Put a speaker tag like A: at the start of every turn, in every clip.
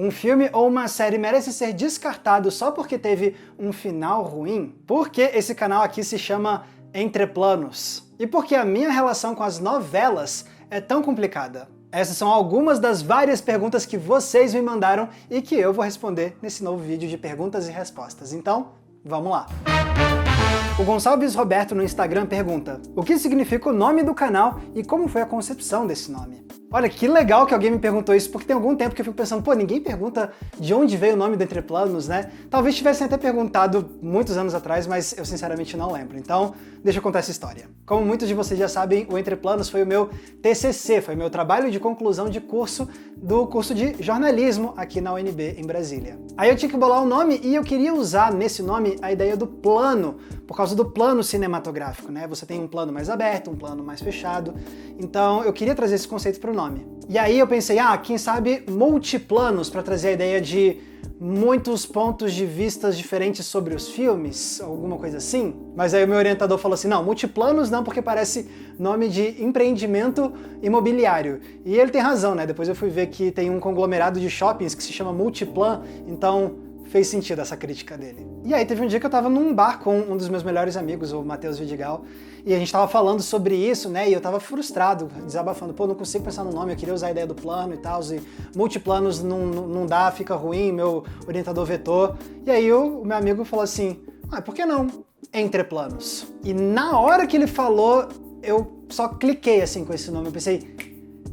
A: Um filme ou uma série merece ser descartado só porque teve um final ruim? Por que esse canal aqui se chama Entre Planos? E por que a minha relação com as novelas é tão complicada? Essas são algumas das várias perguntas que vocês me mandaram e que eu vou responder nesse novo vídeo de perguntas e respostas. Então, vamos lá! O Gonçalves Roberto no Instagram pergunta: o que significa o nome do canal e como foi a concepção desse nome? Olha, que legal que alguém me perguntou isso, porque tem algum tempo que eu fico pensando, pô, ninguém pergunta de onde veio o nome do Entre Planos, né? Talvez tivessem até perguntado muitos anos atrás, mas eu sinceramente não lembro. Então, deixa eu contar essa história. Como muitos de vocês já sabem, o Entre Planos foi o meu TCC, foi meu trabalho de conclusão de curso do curso de jornalismo aqui na UNB em Brasília. Aí eu tinha que bolar o nome e eu queria usar nesse nome a ideia do plano, por causa do plano cinematográfico, né? Você tem um plano mais aberto, um plano mais fechado. Então eu queria trazer esse conceito para o nome. E aí eu pensei, quem sabe multiplanos, para trazer a ideia de muitos pontos de vistas diferentes sobre os filmes, alguma coisa assim. Mas aí o meu orientador falou assim, não, multiplanos não, porque parece nome de empreendimento imobiliário. E ele tem razão, né? Depois eu fui ver que tem um conglomerado de shoppings que se chama Multiplan, então fez sentido essa crítica dele. E aí teve um dia que eu tava num bar com um dos meus melhores amigos, o Matheus Vidigal, e a gente tava falando sobre isso, né, e eu tava frustrado, desabafando, pô, não consigo pensar no nome, eu queria usar a ideia do plano e tal, e multiplanos não dá, fica ruim, meu orientador vetou. E aí o meu amigo falou assim, por que não Entre Planos? E na hora que ele falou, eu só cliquei assim com esse nome, eu pensei,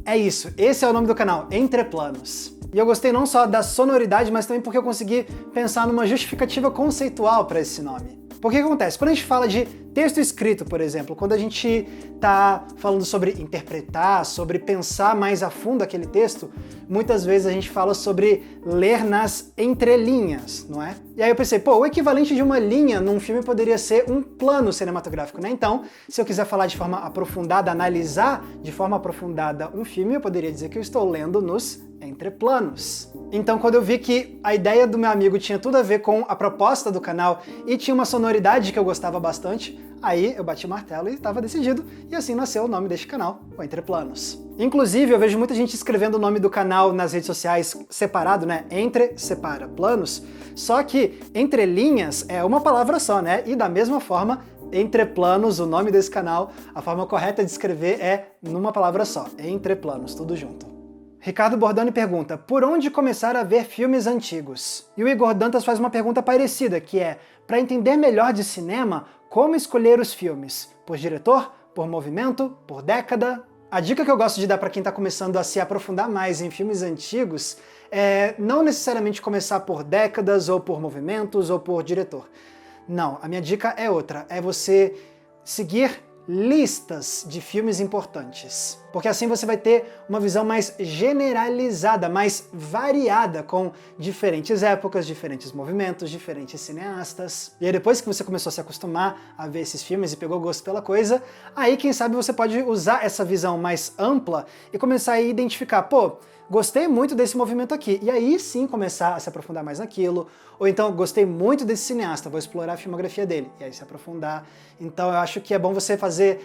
A: é isso, esse é o nome do canal, Entre Planos. E eu gostei não só da sonoridade, mas também porque eu consegui pensar numa justificativa conceitual para esse nome. Porque o que acontece? Quando a gente fala de texto escrito, por exemplo, quando a gente está falando sobre interpretar, sobre pensar mais a fundo aquele texto, muitas vezes a gente fala sobre ler nas entrelinhas, não é? E aí eu pensei, pô, o equivalente de uma linha num filme poderia ser um plano cinematográfico, né? Então, se eu quiser falar de forma aprofundada, analisar de forma aprofundada um filme, eu poderia dizer que eu estou lendo nos Entre Planos. Então, quando eu vi que a ideia do meu amigo tinha tudo a ver com a proposta do canal e tinha uma sonoridade que eu gostava bastante, aí eu bati o martelo e estava decidido, e assim nasceu o nome deste canal, o Entre Planos. Inclusive, eu vejo muita gente escrevendo o nome do canal nas redes sociais separado, né? Entre, separa, planos, só que entre linhas é uma palavra só, né? E da mesma forma, Entre Planos, o nome desse canal, a forma correta de escrever é numa palavra só, Entre Planos, tudo junto. Ricardo Bordani pergunta, por onde começar a ver filmes antigos? E o Igor Dantas faz uma pergunta parecida, que é, para entender melhor de cinema, como escolher os filmes? Por diretor? Por movimento? Por década? A dica que eu gosto de dar para quem está começando a se aprofundar mais em filmes antigos é não necessariamente começar por décadas, ou por movimentos, ou por diretor. Não, a minha dica é outra, é você seguir listas de filmes importantes, porque assim você vai ter uma visão mais generalizada, mais variada, com diferentes épocas, diferentes movimentos, diferentes cineastas. E aí depois que você começou a se acostumar a ver esses filmes e pegou gosto pela coisa, aí quem sabe você pode usar essa visão mais ampla e começar a identificar, pô, gostei muito desse movimento aqui, e aí sim começar a se aprofundar mais naquilo, ou então gostei muito desse cineasta, vou explorar a filmografia dele, e aí se aprofundar. Então eu acho que é bom você fazer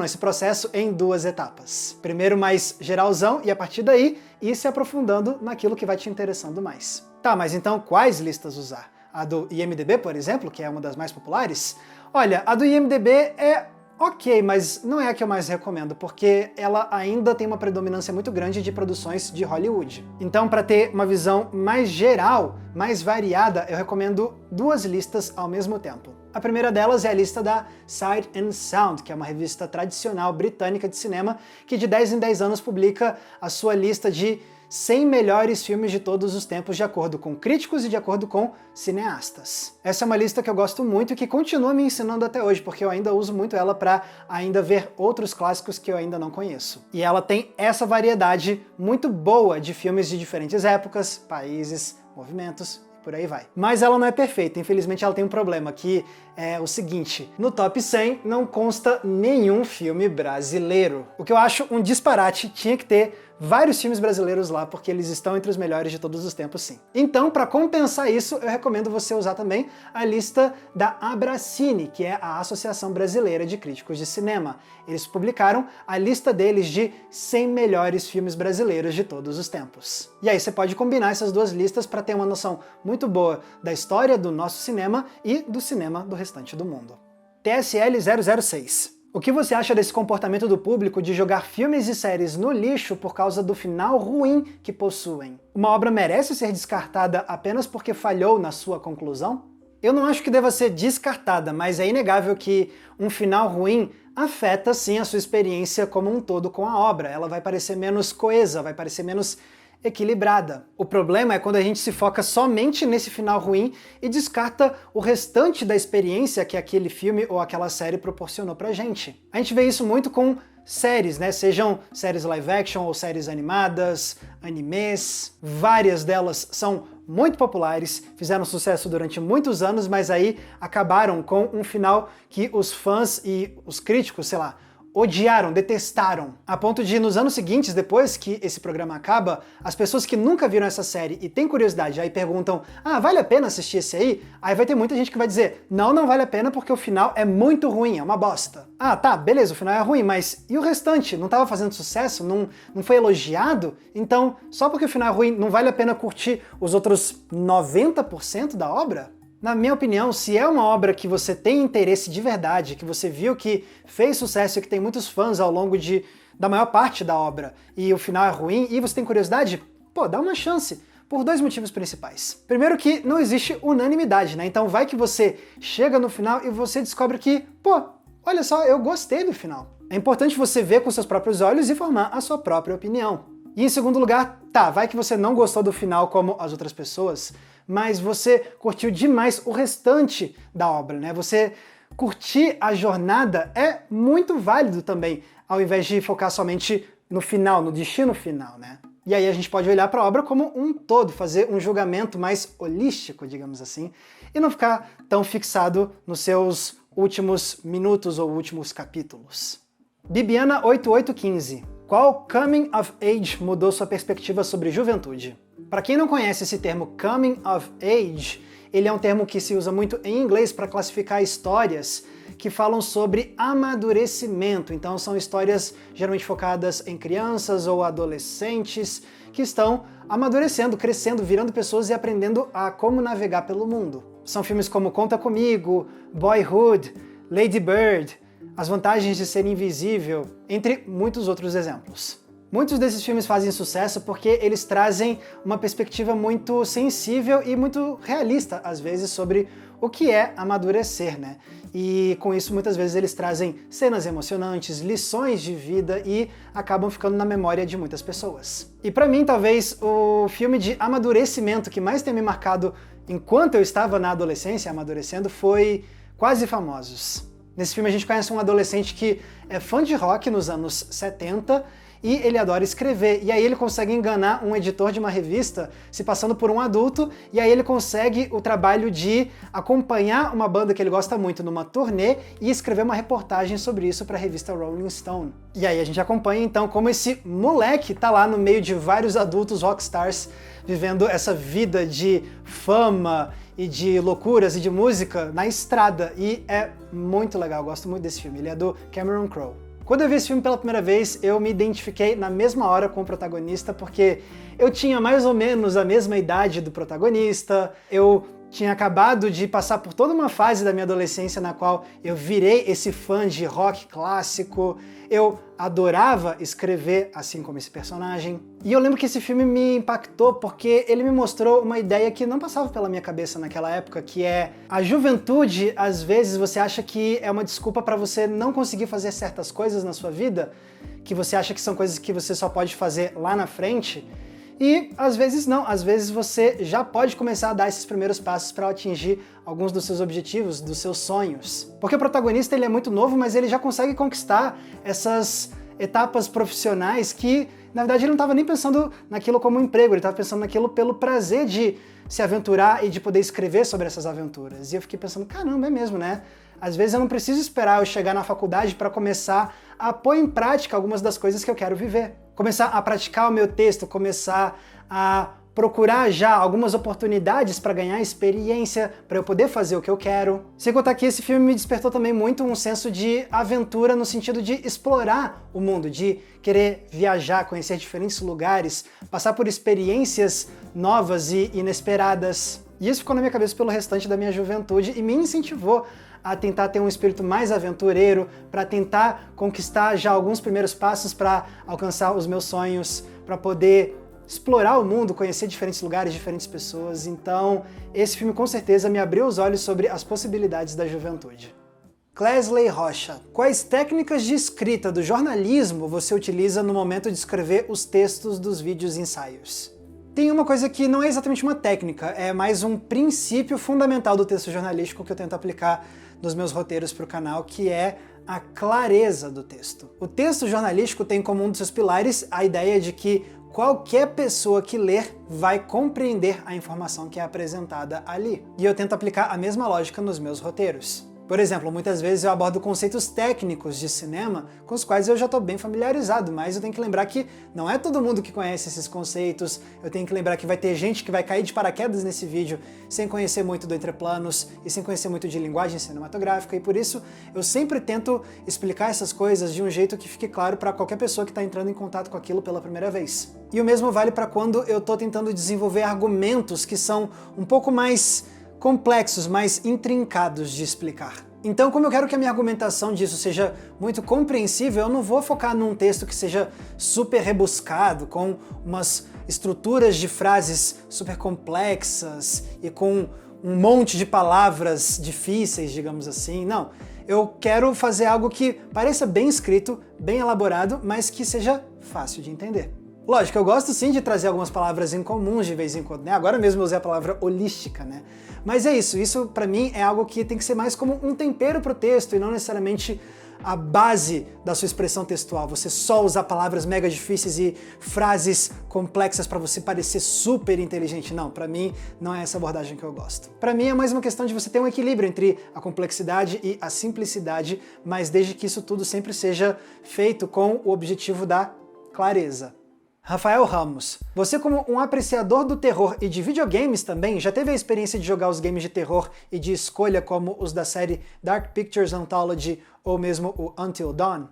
A: esse processo em duas etapas. Primeiro mais geralzão, e a partir daí ir se aprofundando naquilo que vai te interessando mais. Tá, mas então quais listas usar? A do IMDb, por exemplo, que é uma das mais populares? Olha, a do IMDb é ok, mas não é a que eu mais recomendo, porque ela ainda tem uma predominância muito grande de produções de Hollywood. Então, para ter uma visão mais geral, mais variada, eu recomendo duas listas ao mesmo tempo. A primeira delas é a lista da Sight and Sound, que é uma revista tradicional britânica de cinema, que de 10 em 10 anos publica a sua lista de 100 melhores filmes de todos os tempos, de acordo com críticos e de acordo com cineastas. Essa é uma lista que eu gosto muito e que continua me ensinando até hoje, porque eu ainda uso muito ela para ainda ver outros clássicos que eu ainda não conheço. E ela tem essa variedade muito boa de filmes de diferentes épocas, países, movimentos, por aí vai. Mas ela não é perfeita, infelizmente ela tem um problema, que é o seguinte: no top 100 não consta nenhum filme brasileiro. O que eu acho um disparate, tinha que ter vários filmes brasileiros lá, porque eles estão entre os melhores de todos os tempos, sim. Então, para compensar isso, eu recomendo você usar também a lista da Abracine, que é a Associação Brasileira de Críticos de Cinema. Eles publicaram a lista deles de 100 melhores filmes brasileiros de todos os tempos. E aí você pode combinar essas duas listas para ter uma noção muito boa da história do nosso cinema e do cinema do restante do mundo. TSL 006. O que você acha desse comportamento do público de jogar filmes e séries no lixo por causa do final ruim que possuem? Uma obra merece ser descartada apenas porque falhou na sua conclusão? Eu não acho que deva ser descartada, mas é inegável que um final ruim afeta sim a sua experiência como um todo com a obra. Ela vai parecer menos coesa, vai parecer menos equilibrada. O problema é quando a gente se foca somente nesse final ruim e descarta o restante da experiência que aquele filme ou aquela série proporcionou pra gente. A gente vê isso muito com séries, né? Sejam séries live action ou séries animadas, animes. Várias delas são muito populares, fizeram sucesso durante muitos anos, mas aí acabaram com um final que os fãs e os críticos, sei lá, odiaram, detestaram, a ponto de nos anos seguintes, depois que esse programa acaba, as pessoas que nunca viram essa série e têm curiosidade, aí perguntam: ah, vale a pena assistir esse aí? Aí vai ter muita gente que vai dizer: não, não vale a pena porque o final é muito ruim, é uma bosta. Ah, tá, beleza, o final é ruim, mas e o restante? Não estava fazendo sucesso? Não foi elogiado? Então, só porque o final é ruim, não vale a pena curtir os outros 90% da obra? Na minha opinião, se é uma obra que você tem interesse de verdade, que você viu que fez sucesso e que tem muitos fãs ao longo da maior parte da obra, e o final é ruim, e você tem curiosidade, pô, dá uma chance. Por dois motivos principais. Primeiro que não existe unanimidade, né? Então vai que você chega no final e você descobre que, pô, olha só, eu gostei do final. É importante você ver com seus próprios olhos e formar a sua própria opinião. E em segundo lugar, tá, vai que você não gostou do final como as outras pessoas, mas você curtiu demais o restante da obra, né? Você curtir a jornada é muito válido também, ao invés de focar somente no final, no destino final, né? E aí a gente pode olhar para a obra como um todo, fazer um julgamento mais holístico, digamos assim, e não ficar tão fixado nos seus últimos minutos ou últimos capítulos. Bibiana 8815. Qual coming of age mudou sua perspectiva sobre juventude? Para quem não conhece esse termo coming of age, ele é um termo que se usa muito em inglês para classificar histórias que falam sobre amadurecimento. Então são histórias geralmente focadas em crianças ou adolescentes que estão amadurecendo, crescendo, virando pessoas e aprendendo a como navegar pelo mundo. São filmes como Conta Comigo, Boyhood, Lady Bird, As Vantagens de Ser Invisível, entre muitos outros exemplos. Muitos desses filmes fazem sucesso porque eles trazem uma perspectiva muito sensível e muito realista, às vezes, sobre o que é amadurecer, né? E com isso, muitas vezes, eles trazem cenas emocionantes, lições de vida e acabam ficando na memória de muitas pessoas. E pra mim, talvez, o filme de amadurecimento que mais tem me marcado enquanto eu estava na adolescência, amadurecendo, foi Quase Famosos. Nesse filme a gente conhece um adolescente que é fã de rock nos anos 70 e ele adora escrever, e aí ele consegue enganar um editor de uma revista se passando por um adulto, e aí ele consegue o trabalho de acompanhar uma banda que ele gosta muito numa turnê e escrever uma reportagem sobre isso para a revista Rolling Stone. E aí a gente acompanha então como esse moleque tá lá no meio de vários adultos rockstars vivendo essa vida de fama e de loucuras e de música na estrada, e é muito legal, eu gosto muito desse filme, ele é do Cameron Crowe. Quando eu vi esse filme pela primeira vez, eu me identifiquei na mesma hora com o protagonista, porque eu tinha mais ou menos a mesma idade do protagonista, eu tinha acabado de passar por toda uma fase da minha adolescência na qual eu virei esse fã de rock clássico, eu adorava escrever assim como esse personagem. E eu lembro que esse filme me impactou porque ele me mostrou uma ideia que não passava pela minha cabeça naquela época, que é a juventude, às vezes você acha que é uma desculpa para você não conseguir fazer certas coisas na sua vida, que você acha que são coisas que você só pode fazer lá na frente. E às vezes não, às vezes você já pode começar a dar esses primeiros passos para atingir alguns dos seus objetivos, dos seus sonhos. Porque o protagonista ele é muito novo, mas ele já consegue conquistar essas etapas profissionais que, na verdade, ele não estava nem pensando naquilo como um emprego, ele estava pensando naquilo pelo prazer de se aventurar e de poder escrever sobre essas aventuras. E eu fiquei pensando, caramba, é mesmo, né? Às vezes eu não preciso esperar eu chegar na faculdade para começar a pôr em prática algumas das coisas que eu quero viver. Começar a praticar o meu texto, começar a procurar já algumas oportunidades para ganhar experiência, para eu poder fazer o que eu quero. Sem contar que esse filme me despertou também muito um senso de aventura no sentido de explorar o mundo, de querer viajar, conhecer diferentes lugares, passar por experiências novas e inesperadas. E isso ficou na minha cabeça pelo restante da minha juventude e me incentivou a tentar ter um espírito mais aventureiro, para tentar conquistar já alguns primeiros passos para alcançar os meus sonhos, para poder explorar o mundo, conhecer diferentes lugares, diferentes pessoas. Então, esse filme com certeza me abriu os olhos sobre as possibilidades da juventude. Clesley Rocha. Quais técnicas de escrita do jornalismo você utiliza no momento de escrever os textos dos vídeos ensaios? Tem uma coisa que não é exatamente uma técnica, é mais um princípio fundamental do texto jornalístico que eu tento aplicar nos meus roteiros para o canal, que é a clareza do texto. O texto jornalístico tem como um dos seus pilares a ideia de que qualquer pessoa que ler vai compreender a informação que é apresentada ali. E eu tento aplicar a mesma lógica nos meus roteiros. Por exemplo, muitas vezes eu abordo conceitos técnicos de cinema com os quais eu já estou bem familiarizado, mas eu tenho que lembrar que não é todo mundo que conhece esses conceitos, eu tenho que lembrar que vai ter gente que vai cair de paraquedas nesse vídeo sem conhecer muito do Entreplanos e sem conhecer muito de linguagem cinematográfica, e por isso eu sempre tento explicar essas coisas de um jeito que fique claro para qualquer pessoa que está entrando em contato com aquilo pela primeira vez. E o mesmo vale para quando eu estou tentando desenvolver argumentos que são um pouco mais complexos, mais intrincados de explicar. Então, como eu quero que a minha argumentação disso seja muito compreensível, eu não vou focar num texto que seja super rebuscado, com umas estruturas de frases super complexas e com um monte de palavras difíceis, digamos assim. Não, eu quero fazer algo que pareça bem escrito, bem elaborado, mas que seja fácil de entender. Lógico, eu gosto sim de trazer algumas palavras incomuns de vez em quando, né? Agora mesmo eu usei a palavra holística, né? Mas é isso pra mim é algo que tem que ser mais como um tempero pro texto e não necessariamente a base da sua expressão textual. Você só usar palavras mega difíceis e frases complexas para você parecer super inteligente. Não, pra mim não é essa abordagem que eu gosto. Pra mim é mais uma questão de você ter um equilíbrio entre a complexidade e a simplicidade, mas desde que isso tudo sempre seja feito com o objetivo da clareza. Rafael Ramos, você como um apreciador do terror e de videogames também, já teve a experiência de jogar os games de terror e de escolha como os da série Dark Pictures Anthology ou mesmo o Until Dawn?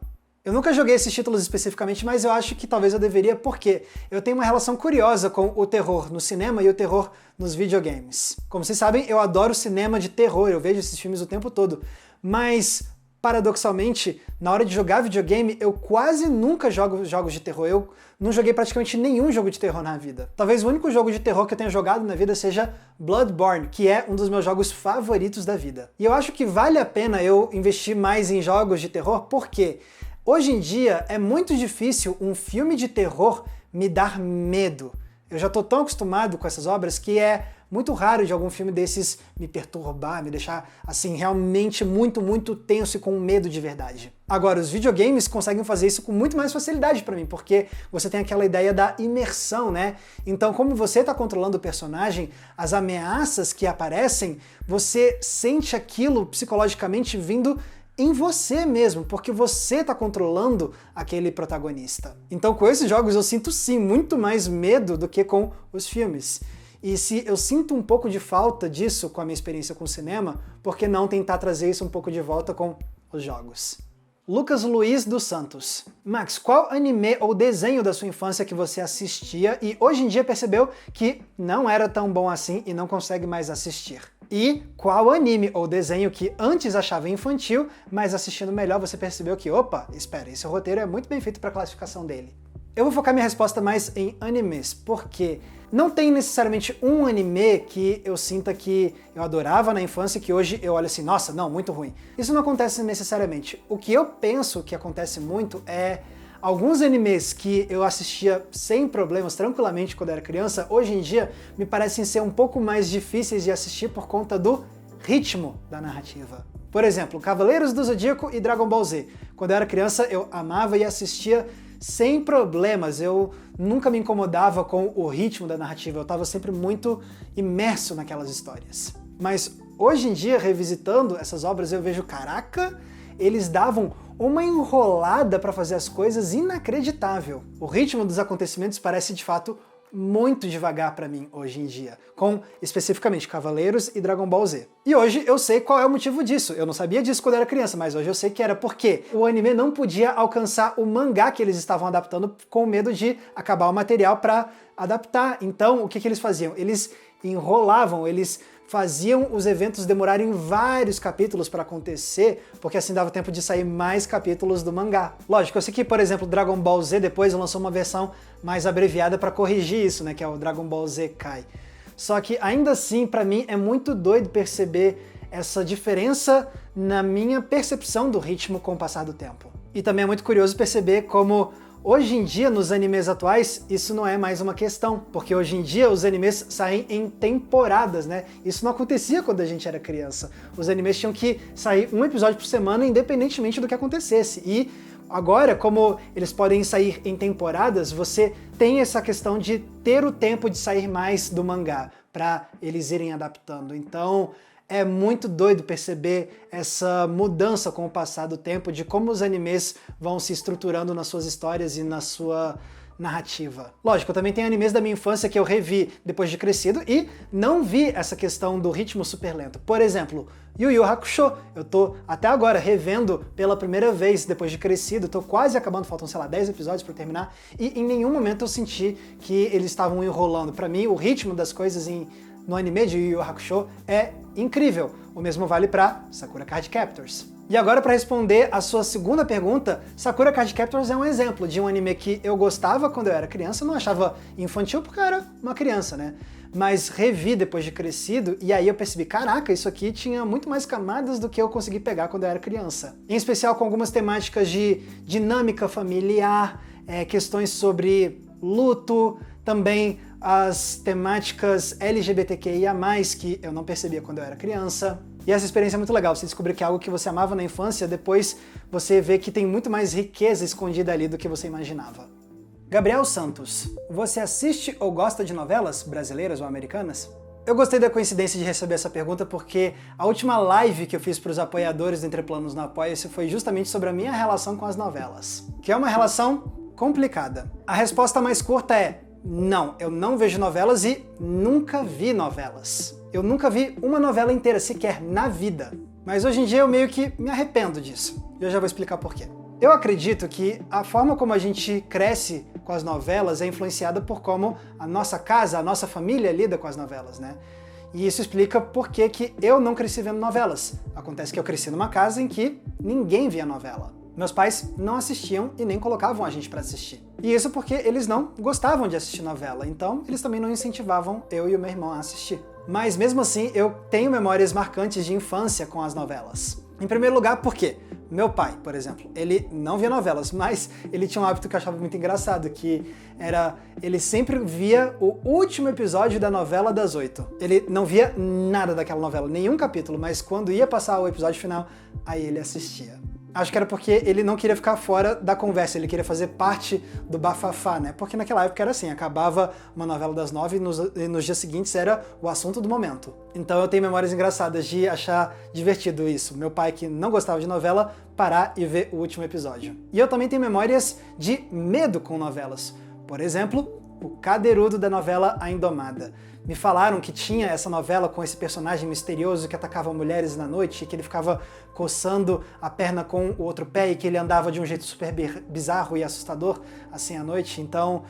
A: Eu nunca joguei esses títulos especificamente, mas eu acho que talvez eu deveria porque eu tenho uma relação curiosa com o terror no cinema e o terror nos videogames. Como vocês sabem, eu adoro cinema de terror, eu vejo esses filmes o tempo todo, mas paradoxalmente, na hora de jogar videogame, eu quase nunca jogo jogos de terror. Eu não joguei praticamente nenhum jogo de terror na vida. Talvez o único jogo de terror que eu tenha jogado na vida seja Bloodborne, que é um dos meus jogos favoritos da vida. E eu acho que vale a pena eu investir mais em jogos de terror, porque hoje em dia é muito difícil um filme de terror me dar medo. Eu já tô tão acostumado com essas obras que é muito raro de algum filme desses me perturbar, me deixar, assim, realmente muito tenso e com medo de verdade. Agora, os videogames conseguem fazer isso com muito mais facilidade pra mim, porque você tem aquela ideia da imersão, né? Então, como você tá controlando o personagem, as ameaças que aparecem, você sente aquilo psicologicamente vindo em você mesmo, porque você está controlando aquele protagonista. Então com esses jogos eu sinto sim muito mais medo do que com os filmes. E se eu sinto um pouco de falta disso com a minha experiência com o cinema, por que não tentar trazer isso um pouco de volta com os jogos? Lucas Luiz dos Santos. Max, qual anime ou desenho da sua infância que você assistia e hoje em dia percebeu que não era tão bom assim e não consegue mais assistir? E qual anime ou desenho que antes achava infantil, mas assistindo melhor você percebeu que, opa, espera, esse roteiro é muito bem feito para a classificação dele? Eu vou focar minha resposta mais em animes, porque não tem necessariamente um anime que eu sinta que eu adorava na infância que hoje eu olho assim, nossa, não, muito ruim. Isso não acontece necessariamente. O que eu penso que acontece muito é alguns animes que eu assistia sem problemas, tranquilamente quando era criança, hoje em dia me parecem ser um pouco mais difíceis de assistir por conta do ritmo da narrativa. Por exemplo, Cavaleiros do Zodíaco e Dragon Ball Z. Quando eu era criança eu amava e assistia sem problemas. Eu nunca me incomodava com o ritmo da narrativa, eu estava sempre muito imerso naquelas histórias. Mas hoje em dia, revisitando essas obras, eu vejo, caraca, eles davam uma enrolada para fazer as coisas inacreditável. O ritmo dos acontecimentos parece de fato muito devagar para mim hoje em dia, com especificamente Cavaleiros e Dragon Ball Z. E hoje eu sei qual é o motivo disso. Eu não sabia disso quando era criança, mas hoje eu sei que era porque o anime não podia alcançar o mangá que eles estavam adaptando com medo de acabar o material para adaptar. Então, o que eles faziam? Eles enrolavam, eles faziam os eventos demorarem vários capítulos para acontecer, porque assim dava tempo de sair mais capítulos do mangá. Lógico, eu sei que, por exemplo, Dragon Ball Z depois lançou uma versão mais abreviada para corrigir isso, né, que é o Dragon Ball Z Kai. Só que ainda assim, para mim, é muito doido perceber essa diferença na minha percepção do ritmo com o passar do tempo. E também é muito curioso perceber como hoje em dia, nos animes atuais, isso não é mais uma questão, porque hoje em dia os animes saem em temporadas, né? Isso não acontecia quando a gente era criança. Os animes tinham que sair um episódio por semana, independentemente do que acontecesse. E agora, como eles podem sair em temporadas, você tem essa questão de ter o tempo de sair mais do mangá, para eles irem adaptando. Então, é muito doido perceber essa mudança com o passar do tempo, de como os animes vão se estruturando nas suas histórias e na sua narrativa. Lógico, eu também tenho animes da minha infância que eu revi depois de crescido e não vi essa questão do ritmo super lento. Por exemplo, Yu Yu Hakusho, eu tô até agora revendo pela primeira vez depois de crescido, tô quase acabando, faltam, sei lá, 10 episódios pra terminar, e em nenhum momento eu senti que eles estavam enrolando. Pra mim, o ritmo das coisas no anime de Yu Yu Hakusho é incrível. O mesmo vale pra Sakura Card Captors. E agora, para responder a sua segunda pergunta, Sakura Card Captors é um exemplo de um anime que eu gostava quando eu era criança, não achava infantil porque eu era uma criança, né? Mas revi depois de crescido e aí eu percebi, caraca, isso aqui tinha muito mais camadas do que eu consegui pegar quando eu era criança. Em especial com algumas temáticas de dinâmica familiar, questões sobre luto, também as temáticas LGBTQIA+, que eu não percebia quando eu era criança. E essa experiência é muito legal, você descobrir que é algo que você amava na infância, depois você vê que tem muito mais riqueza escondida ali do que você imaginava. Gabriel Santos, você assiste ou gosta de novelas brasileiras ou americanas? Eu gostei da coincidência de receber essa pergunta porque a última live que eu fiz para os apoiadores do Entre Planos no Apoia-se foi justamente sobre a minha relação com as novelas, que é uma relação complicada. A resposta mais curta é: não, eu não vejo novelas e nunca vi novelas. Eu nunca vi uma novela inteira sequer na vida. Mas hoje em dia eu meio que me arrependo disso. E eu já vou explicar por quê. Eu acredito que a forma como a gente cresce com as novelas é influenciada por como a nossa casa, a nossa família lida com as novelas, né? E isso explica por que eu não cresci vendo novelas. Acontece que eu cresci numa casa em que ninguém via novela. Meus pais não assistiam e nem colocavam a gente para assistir. E isso porque eles não gostavam de assistir novela, então eles também não incentivavam eu e o meu irmão a assistir. Mas mesmo assim, eu tenho memórias marcantes de infância com as novelas. Em primeiro lugar, por quê? Meu pai, por exemplo, ele não via novelas, mas ele tinha um hábito que eu achava muito engraçado, que era, ele sempre via o último episódio da novela das 8. Ele não via nada daquela novela, nenhum capítulo, mas quando ia passar o episódio final, aí ele assistia. Acho que era porque ele não queria ficar fora da conversa, ele queria fazer parte do bafafá, né? Porque naquela época era assim, acabava uma novela das 9 e nos dias seguintes era o assunto do momento. Então eu tenho memórias engraçadas de achar divertido isso. Meu pai, que não gostava de novela, parar e ver o último episódio. E eu também tenho memórias de medo com novelas. Por exemplo, o cadeirudo da novela A Indomada. Me falaram que tinha essa novela com esse personagem misterioso que atacava mulheres na noite, que ele ficava coçando a perna com o outro pé e que ele andava de um jeito super bizarro e assustador assim à noite. Então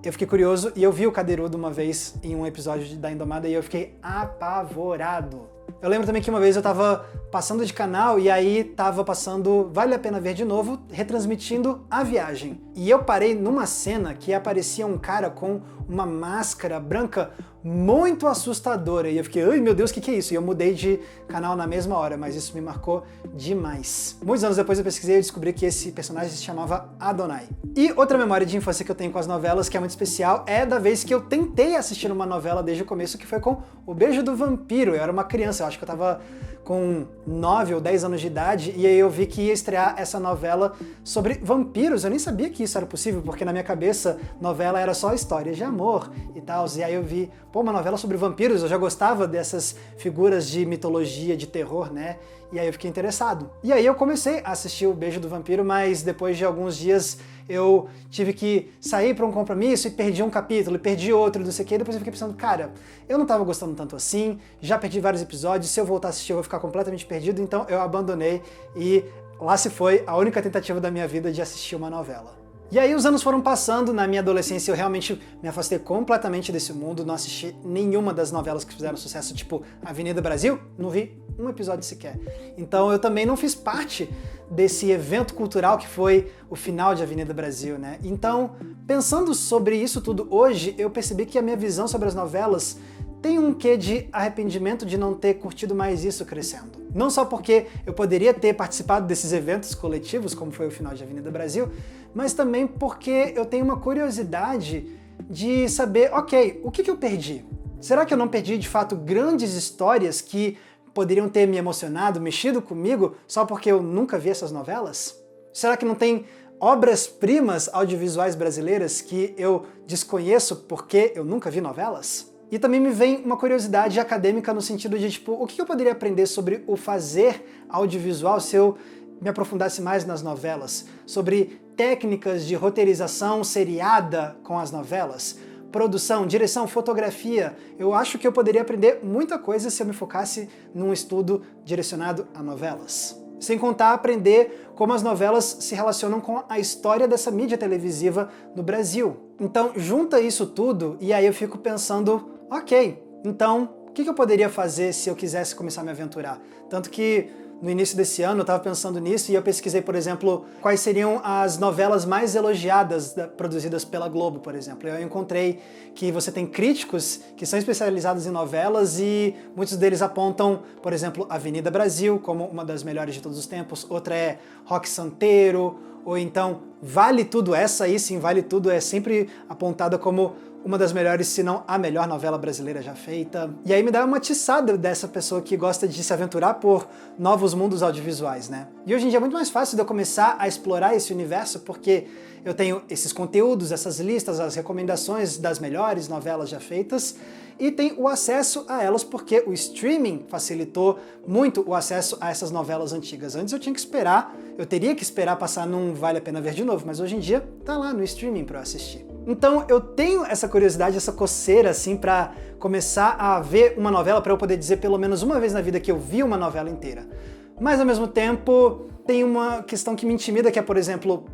A: eu fiquei curioso e eu vi o cadeirudo uma vez em um episódio da Indomada e eu fiquei apavorado. Eu lembro também que uma vez eu tava passando de canal e aí tava passando Vale a Pena Ver de Novo, retransmitindo A Viagem. E eu parei numa cena que aparecia um cara com uma máscara branca muito assustadora. E eu fiquei, ai meu Deus, o que é isso? E eu mudei de canal na mesma hora, mas isso me marcou demais. Muitos anos depois eu pesquisei e descobri que esse personagem se chamava Adonai. E outra memória de infância que eu tenho com as novelas, que é muito especial, é da vez que eu tentei assistir uma novela desde o começo, que foi com O Beijo do Vampiro. Eu era uma criança, eu acho que eu tava com 9 ou 10 anos de idade, e aí eu vi que ia estrear essa novela sobre vampiros. Eu nem sabia que isso era possível, porque na minha cabeça novela era só histórias de amor e tal. E aí eu vi, pô, uma novela sobre vampiros, eu já gostava dessas figuras de mitologia, de terror, né? E aí eu fiquei interessado. E aí eu comecei a assistir O Beijo do Vampiro, mas depois de alguns dias eu tive que sair para um compromisso e perdi um capítulo, e perdi outro, não sei o que, e depois eu fiquei pensando, cara, eu não tava gostando tanto assim, já perdi vários episódios, se eu voltar a assistir eu vou ficar completamente perdido, então eu abandonei e lá se foi a única tentativa da minha vida de assistir uma novela. E aí os anos foram passando, na minha adolescência eu realmente me afastei completamente desse mundo, não assisti nenhuma das novelas que fizeram sucesso, tipo Avenida Brasil, não vi um episódio sequer. Então eu também não fiz parte desse evento cultural que foi o final de Avenida Brasil, né? Então, pensando sobre isso tudo hoje, eu percebi que a minha visão sobre as novelas tem um quê de arrependimento de não ter curtido mais isso crescendo. Não só porque eu poderia ter participado desses eventos coletivos, como foi o final de Avenida Brasil, mas também porque eu tenho uma curiosidade de saber, ok, o que eu perdi? Será que eu não perdi, de fato, grandes histórias que poderiam ter me emocionado, mexido comigo, só porque eu nunca vi essas novelas? Será que não tem obras-primas audiovisuais brasileiras que eu desconheço porque eu nunca vi novelas? E também me vem uma curiosidade acadêmica no sentido de, tipo, o que eu poderia aprender sobre o fazer audiovisual se eu me aprofundasse mais nas novelas? Sobre técnicas de roteirização seriada com as novelas? Produção, direção, fotografia. Eu acho que eu poderia aprender muita coisa se eu me focasse num estudo direcionado a novelas. Sem contar aprender como as novelas se relacionam com a história dessa mídia televisiva no Brasil. Então, junta isso tudo e aí eu fico pensando, ok, então o que eu poderia fazer se eu quisesse começar a me aventurar? Tanto que no início desse ano eu estava pensando nisso e eu pesquisei, por exemplo, quais seriam as novelas mais elogiadas produzidas pela Globo, por exemplo. Eu encontrei que você tem críticos que são especializados em novelas e muitos deles apontam, por exemplo, Avenida Brasil como uma das melhores de todos os tempos, outra é Roque Santeiro, ou então Vale Tudo, essa aí sim, Vale Tudo é sempre apontada como uma das melhores, se não a melhor novela brasileira já feita. E aí me dá uma atiçada dessa pessoa que gosta de se aventurar por novos mundos audiovisuais, né? E hoje em dia é muito mais fácil de eu começar a explorar esse universo porque eu tenho esses conteúdos, essas listas, as recomendações das melhores novelas já feitas e tem o acesso a elas porque o streaming facilitou muito o acesso a essas novelas antigas. Antes eu tinha que esperar, eu teria que esperar passar num Vale a Pena Ver de novo, mas hoje em dia tá lá no streaming para eu assistir. Então eu tenho essa curiosidade, essa coceira assim para começar a ver uma novela para eu poder dizer pelo menos uma vez na vida que eu vi uma novela inteira. Mas ao mesmo tempo tem uma questão que me intimida que é, por exemplo,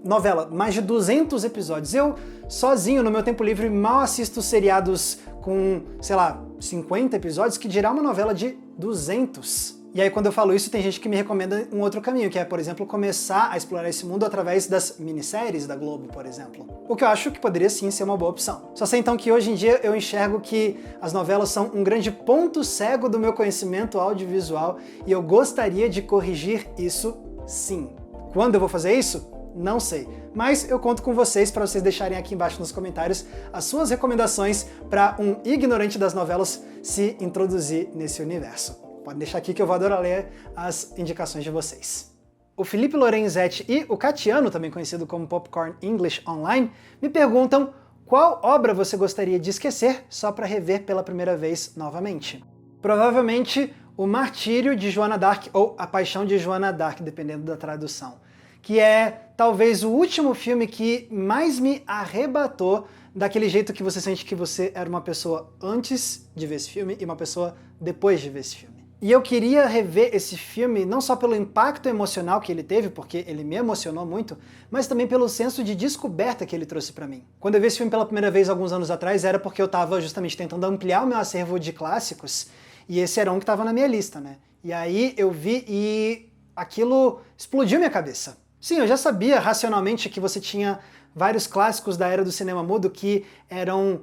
A: novela, mais de 200 episódios. Eu, sozinho, no meu tempo livre, mal assisto seriados com, sei lá, 50 episódios, que dirá uma novela de 200. E aí, quando eu falo isso, tem gente que me recomenda um outro caminho, que é, por exemplo, começar a explorar esse mundo através das minisséries da Globo, por exemplo. O que eu acho que poderia sim ser uma boa opção. Só sei então que hoje em dia eu enxergo que as novelas são um grande ponto cego do meu conhecimento audiovisual e eu gostaria de corrigir isso sim. Quando eu vou fazer isso? Não sei. Mas eu conto com vocês para vocês deixarem aqui embaixo nos comentários as suas recomendações para um ignorante das novelas se introduzir nesse universo. Pode deixar aqui que eu vou adorar ler as indicações de vocês. O Felipe Lorenzetti e o Catiano, também conhecido como Popcorn English Online, me perguntam qual obra você gostaria de esquecer só para rever pela primeira vez novamente. Provavelmente O Martírio de Joana d'Arc ou A Paixão de Joana d'Arc, dependendo da tradução, que é talvez o último filme que mais me arrebatou daquele jeito que você sente que você era uma pessoa antes de ver esse filme e uma pessoa depois de ver esse filme. E eu queria rever esse filme não só pelo impacto emocional que ele teve, porque ele me emocionou muito, mas também pelo senso de descoberta que ele trouxe pra mim. Quando eu vi esse filme pela primeira vez alguns anos atrás, era porque eu tava justamente tentando ampliar o meu acervo de clássicos, e esse era um que tava na minha lista, né? E aí eu vi e aquilo explodiu minha cabeça. Sim, eu já sabia racionalmente que você tinha vários clássicos da era do cinema mudo que eram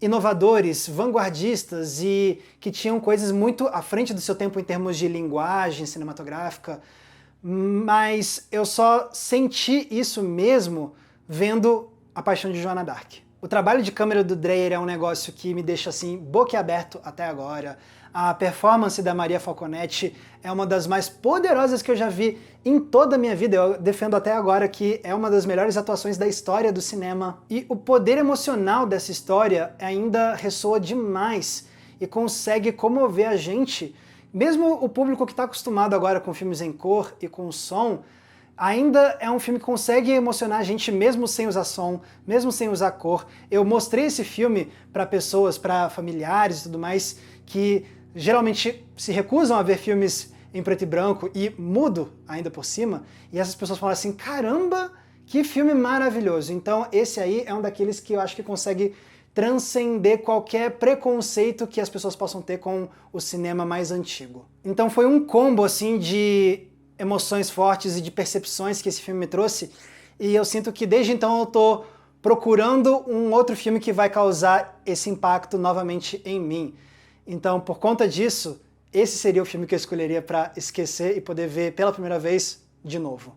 A: inovadores, vanguardistas e que tinham coisas muito à frente do seu tempo em termos de linguagem cinematográfica, mas eu só senti isso mesmo vendo A Paixão de Joana d'Arc. O trabalho de câmera do Dreyer é um negócio que me deixa assim boquiaberto até agora. A performance da Maria Falconetti é uma das mais poderosas que eu já vi em toda a minha vida. Eu defendo até agora que é uma das melhores atuações da história do cinema. E o poder emocional dessa história ainda ressoa demais e consegue comover a gente. Mesmo o público que está acostumado agora com filmes em cor e com som, ainda é um filme que consegue emocionar a gente mesmo sem usar som, mesmo sem usar cor. Eu mostrei esse filme para pessoas, para familiares e tudo mais, que geralmente se recusam a ver filmes em preto e branco e mudo ainda por cima, e essas pessoas falam assim, caramba, que filme maravilhoso. Então esse aí é um daqueles que eu acho que consegue transcender qualquer preconceito que as pessoas possam ter com o cinema mais antigo. Então foi um combo assim de emoções fortes e de percepções que esse filme me trouxe, e eu sinto que desde então eu tô procurando um outro filme que vai causar esse impacto novamente em mim. Então, por conta disso, esse seria o filme que eu escolheria para esquecer e poder ver pela primeira vez de novo.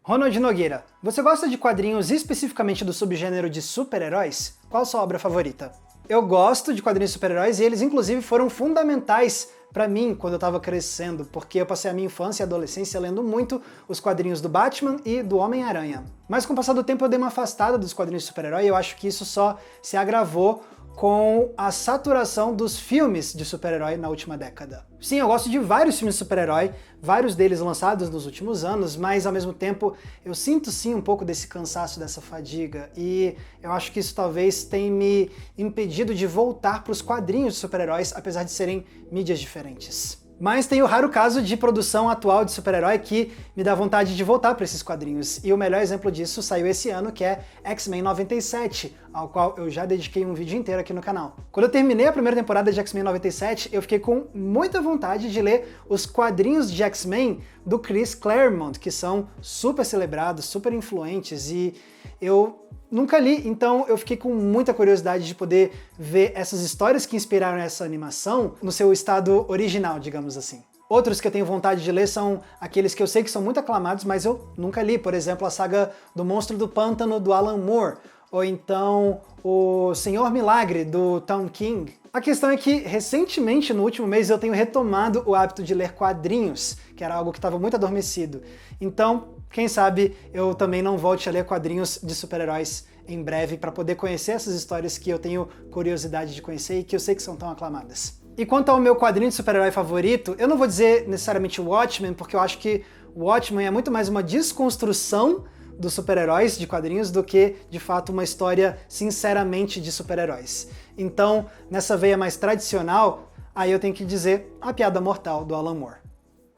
A: Ronald Nogueira, você gosta de quadrinhos especificamente do subgênero de super-heróis? Qual sua obra favorita? Eu gosto de quadrinhos de super-heróis e eles inclusive foram fundamentais para mim quando eu estava crescendo, porque eu passei a minha infância e adolescência lendo muito os quadrinhos do Batman e do Homem-Aranha. Mas com o passar do tempo eu dei uma afastada dos quadrinhos de super-herói e eu acho que isso só se agravou com a saturação dos filmes de super-herói na última década. Sim, eu gosto de vários filmes de super-herói, vários deles lançados nos últimos anos, mas ao mesmo tempo eu sinto sim um pouco desse cansaço, dessa fadiga, e eu acho que isso talvez tenha me impedido de voltar para os quadrinhos de super-heróis, apesar de serem mídias diferentes. Mas tem o raro caso de produção atual de super-herói que me dá vontade de voltar para esses quadrinhos. E o melhor exemplo disso saiu esse ano, que é X-Men 97, ao qual eu já dediquei um vídeo inteiro aqui no canal. Quando eu terminei a primeira temporada de X-Men 97, eu fiquei com muita vontade de ler os quadrinhos de X-Men do Chris Claremont, que são super celebrados, super influentes, e eu nunca li, então eu fiquei com muita curiosidade de poder ver essas histórias que inspiraram essa animação no seu estado original, digamos assim. Outros que eu tenho vontade de ler são aqueles que eu sei que são muito aclamados, mas eu nunca li. Por exemplo, a saga do Monstro do Pântano, do Alan Moore, ou então o Senhor Milagre, do Tom King. A questão é que, recentemente, no último mês, eu tenho retomado o hábito de ler quadrinhos, que era algo que estava muito adormecido. Então, quem sabe eu também não volte a ler quadrinhos de super-heróis em breve para poder conhecer essas histórias que eu tenho curiosidade de conhecer e que eu sei que são tão aclamadas. E quanto ao meu quadrinho de super-herói favorito, eu não vou dizer necessariamente Watchmen, porque eu acho que Watchmen é muito mais uma desconstrução dos super-heróis de quadrinhos do que, de fato, uma história sinceramente de super-heróis. Então, nessa veia mais tradicional, aí eu tenho que dizer A Piada Mortal, do Alan Moore.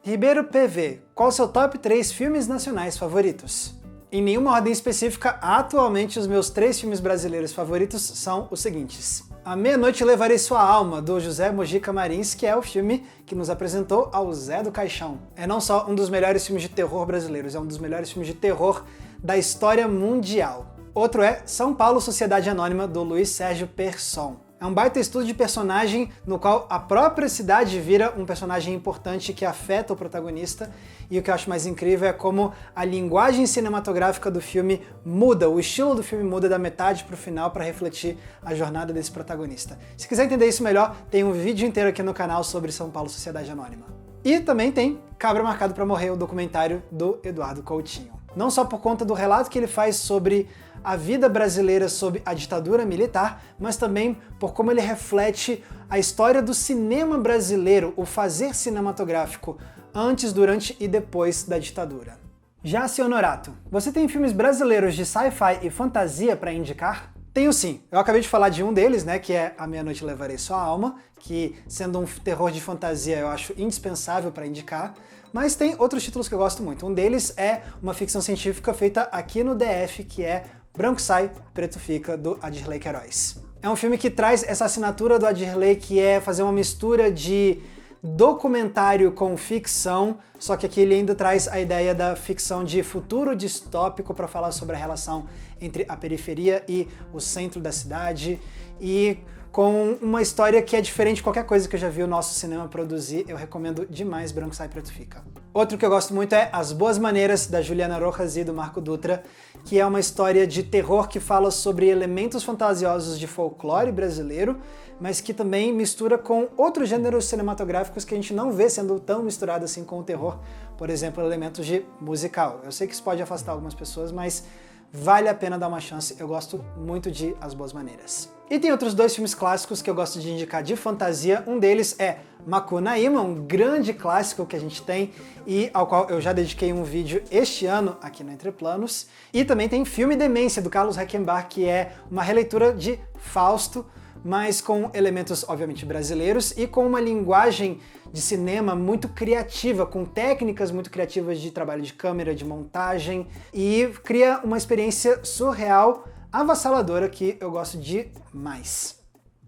A: Ribeiro PV, qual o seu top 3 filmes nacionais favoritos? Em nenhuma ordem específica, atualmente os meus 3 filmes brasileiros favoritos são os seguintes. A Meia-Noite Levarei Sua Alma, do José Mojica Marins, que é o filme que nos apresentou ao Zé do Caixão. É não só um dos melhores filmes de terror brasileiros, é um dos melhores filmes de terror da história mundial. Outro é São Paulo, Sociedade Anônima, do Luiz Sérgio Persson. É um baita estudo de personagem no qual a própria cidade vira um personagem importante que afeta o protagonista, e o que eu acho mais incrível é como a linguagem cinematográfica do filme muda, o estilo do filme muda da metade pro final para refletir a jornada desse protagonista. Se quiser entender isso melhor, tem um vídeo inteiro aqui no canal sobre São Paulo, Sociedade Anônima. E também tem Cabra Marcado para Morrer, o documentário do Eduardo Coutinho. Não só por conta do relato que ele faz sobre a vida brasileira sob a ditadura militar, mas também por como ele reflete a história do cinema brasileiro, o fazer cinematográfico, antes, durante e depois da ditadura. Jássio Honorato, você tem filmes brasileiros de sci-fi e fantasia para indicar? Tenho sim. Eu acabei de falar de um deles, né, que é A Meia-Noite Levarei Sua Alma, que, sendo um terror de fantasia, eu acho indispensável para indicar. Mas tem outros títulos que eu gosto muito. Um deles é uma ficção científica feita aqui no DF, que é Branco Sai, Preto Fica, do Adirley Queiroz. É um filme que traz essa assinatura do Adirley, que é fazer uma mistura de documentário com ficção, só que aqui ele ainda traz a ideia da ficção de futuro distópico para falar sobre a relação entre a periferia e o centro da cidade, e com uma história que é diferente de qualquer coisa que eu já vi o nosso cinema produzir. Eu recomendo demais Branco Sai, Preto Fica. Outro que eu gosto muito é As Boas Maneiras, da Juliana Rojas e do Marco Dutra, que é uma história de terror que fala sobre elementos fantasiosos de folclore brasileiro, mas que também mistura com outros gêneros cinematográficos que a gente não vê sendo tão misturado assim com o terror, por exemplo, elementos de musical. Eu sei que isso pode afastar algumas pessoas, mas vale a pena dar uma chance, eu gosto muito de As Boas Maneiras. E tem outros dois filmes clássicos que eu gosto de indicar de fantasia, um deles é Macunaíma, um grande clássico que a gente tem e ao qual eu já dediquei um vídeo este ano aqui no Entre Planos. E também tem Filme Demência, do Carlos Reichenbach, que é uma releitura de Fausto, mas com elementos obviamente brasileiros e com uma linguagem de cinema muito criativa, com técnicas muito criativas de trabalho de câmera, de montagem, e cria uma experiência surreal, avassaladora, que eu gosto demais.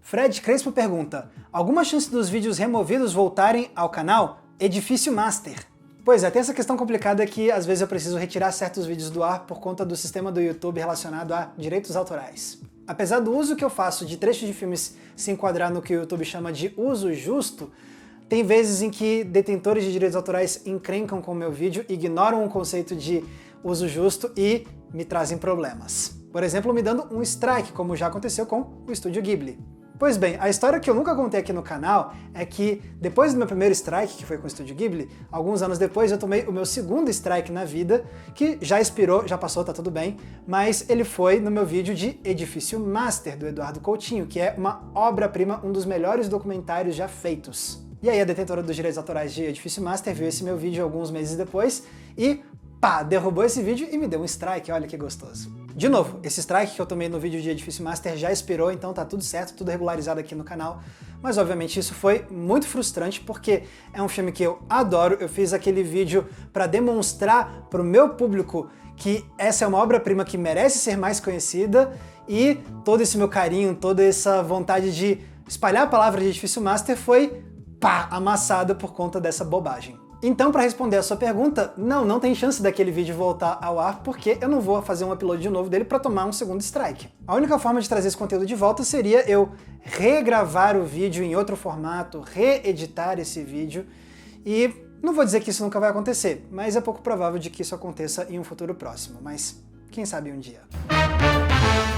A: Fred Crespo pergunta: alguma chance dos vídeos removidos voltarem ao canal? Edifício Master. Pois é, tem essa questão complicada que às vezes eu preciso retirar certos vídeos do ar por conta do sistema do YouTube relacionado a direitos autorais. Apesar do uso que eu faço de trechos de filmes se enquadrar no que o YouTube chama de uso justo, tem vezes em que detentores de direitos autorais encrencam com o meu vídeo, ignoram o conceito de uso justo e me trazem problemas. Por exemplo, me dando um strike, como já aconteceu com o Estúdio Ghibli. Pois bem, a história que eu nunca contei aqui no canal é que, depois do meu primeiro strike, que foi com o Estúdio Ghibli, alguns anos depois eu tomei o meu segundo strike na vida, que já expirou, já passou, tá tudo bem, mas ele foi no meu vídeo de Edifício Master, do Eduardo Coutinho, que é uma obra-prima, um dos melhores documentários já feitos. E aí a detentora dos direitos autorais de Edifício Master viu esse meu vídeo alguns meses depois e, pá, derrubou esse vídeo e me deu um strike, olha que gostoso. De novo, esse strike que eu tomei no vídeo de Edifício Master já expirou, então tá tudo certo, tudo regularizado aqui no canal, mas obviamente isso foi muito frustrante porque é um filme que eu adoro, eu fiz aquele vídeo para demonstrar pro meu público que essa é uma obra-prima que merece ser mais conhecida e todo esse meu carinho, toda essa vontade de espalhar a palavra de Edifício Master foi, pá, amassada por conta dessa bobagem. Então, para responder a sua pergunta, não tem chance daquele vídeo voltar ao ar, porque eu não vou fazer um upload de novo dele para tomar um segundo strike. A única forma de trazer esse conteúdo de volta seria eu regravar o vídeo em outro formato, reeditar esse vídeo, e não vou dizer que isso nunca vai acontecer, mas é pouco provável de que isso aconteça em um futuro próximo, mas quem sabe um dia.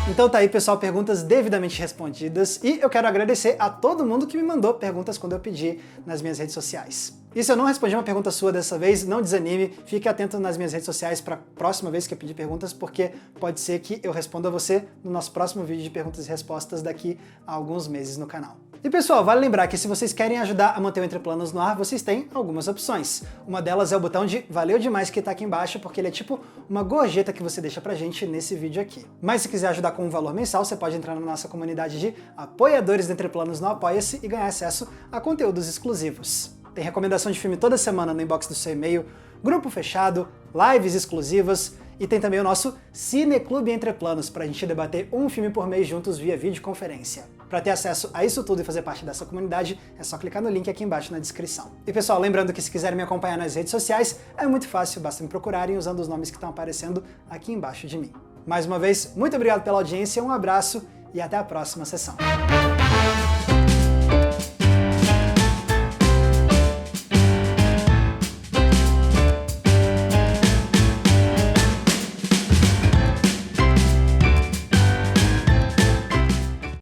A: Então tá aí, pessoal, perguntas devidamente respondidas, e eu quero agradecer a todo mundo que me mandou perguntas quando eu pedi nas minhas redes sociais. E se eu não respondi uma pergunta sua dessa vez, não desanime, fique atento nas minhas redes sociais para a próxima vez que eu pedir perguntas, porque pode ser que eu responda a você no nosso próximo vídeo de perguntas e respostas daqui a alguns meses no canal. E pessoal, vale lembrar que se vocês querem ajudar a manter o Entre Planos no ar, vocês têm algumas opções. Uma delas é o botão de valeu demais que tá aqui embaixo, porque ele é tipo uma gorjeta que você deixa pra gente nesse vídeo aqui. Mas se quiser ajudar com um valor mensal, você pode entrar na nossa comunidade de apoiadores do Entre Planos no Apoia-se e ganhar acesso a conteúdos exclusivos. Tem recomendação de filme toda semana no inbox do seu e-mail, grupo fechado, lives exclusivas e tem também o nosso Cineclube Entre Planos, pra gente debater um filme por mês juntos via videoconferência. Para ter acesso a isso tudo e fazer parte dessa comunidade, é só clicar no link aqui embaixo na descrição. E pessoal, lembrando que se quiserem me acompanhar nas redes sociais, é muito fácil, basta me procurarem usando os nomes que estão aparecendo aqui embaixo de mim. Mais uma vez, muito obrigado pela audiência, um abraço e até a próxima sessão.